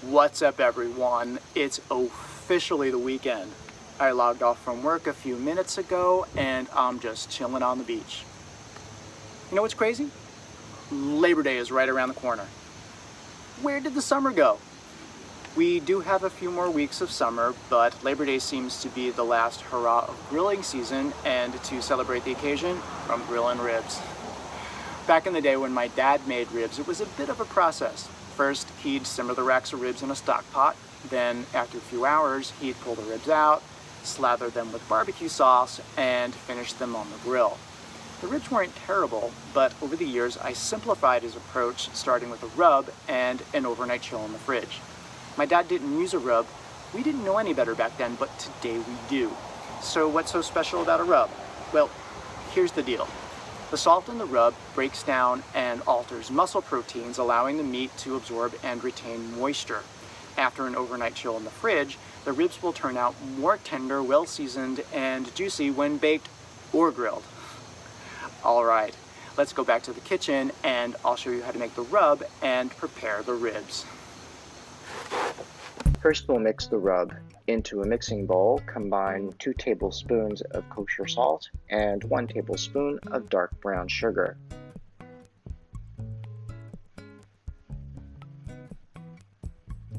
What's up, everyone? It's officially the weekend. I logged off from work a few minutes ago and I'm just chilling on the beach. You know what's crazy? Labor Day is right around the corner. Where did the summer go? We do have a few more weeks of summer, but Labor Day seems to be the last hurrah of grilling season, and to celebrate the occasion, I'm grilling ribs. Back in the day when my dad made ribs, it was a bit of a process. First, he'd simmer the racks of ribs in a stock pot. Then, after a few hours, he'd pull the ribs out, slather them with barbecue sauce, and finish them on the grill. The ribs weren't terrible, but over the years, I simplified his approach, starting with a rub and an overnight chill in the fridge. My dad didn't use a rub. We didn't know any better back then, but today we do. So what's so special about a rub? Well, here's the deal. The salt in the rub breaks down and alters muscle proteins, allowing the meat to absorb and retain moisture. After an overnight chill in the fridge, the ribs will turn out more tender, well-seasoned, and juicy when baked or grilled. All right, let's go back to the kitchen and I'll show you how to make the rub and prepare the ribs. First, we'll mix the rub. Into a mixing bowl, combine 2 tablespoons of kosher salt and 1 tablespoon of dark brown sugar.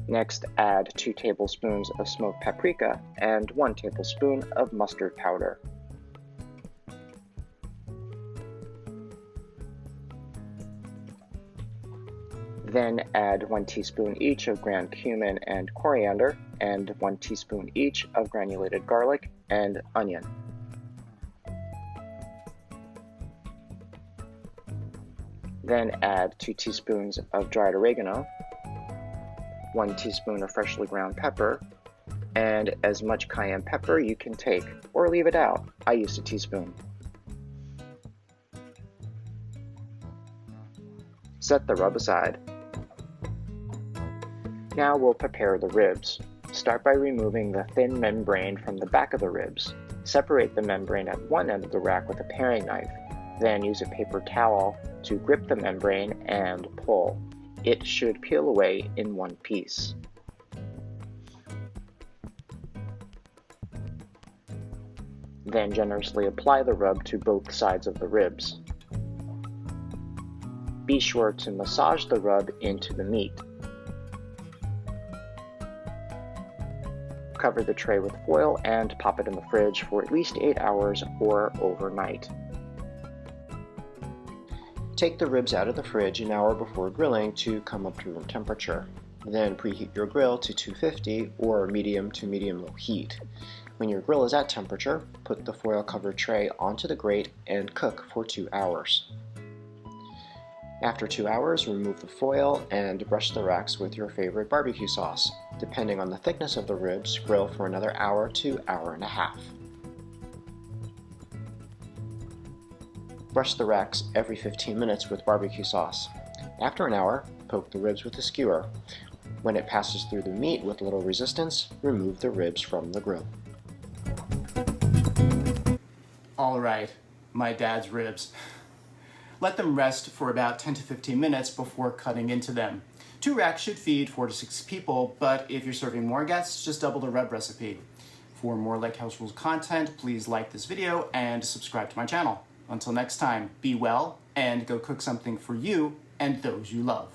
Next, add 2 tablespoons of smoked paprika and 1 tablespoon of mustard powder. Then add 1 teaspoon each of ground cumin and coriander, and 1 teaspoon each of granulated garlic and onion. Then add 2 teaspoons of dried oregano, 1 teaspoon of freshly ground pepper, and as much cayenne pepper you can take, or leave it out. I used a teaspoon. Set the rub aside. Now we'll prepare the ribs. Start by removing the thin membrane from the back of the ribs. Separate the membrane at one end of the rack with a paring knife. Then use a paper towel to grip the membrane and pull. It should peel away in one piece. Then generously apply the rub to both sides of the ribs. Be sure to massage the rub into the meat. Cover the tray with foil and pop it in the fridge for at least 8 hours or overnight. Take the ribs out of the fridge an hour before grilling to come up to room temperature. Then preheat your grill to 250 or medium to medium-low heat. When your grill is at temperature, put the foil-covered tray onto the grate and cook for 2 hours. After 2 hours, remove the foil and brush the racks with your favorite barbecue sauce. Depending on the thickness of the ribs, grill for another hour to hour and a half. Brush the racks every 15 minutes with barbecue sauce. After an hour, poke the ribs with a skewer. When it passes through the meat with little resistance, remove the ribs from the grill. All right, my dad's ribs. Let them rest for about 10 to 15 minutes before cutting into them. 2 racks should feed 4 to 6 people, but if you're serving more guests, just double the rub recipe. For more Lake House Rules content, please like this video and subscribe to my channel. Until next time, be well and go cook something for you and those you love.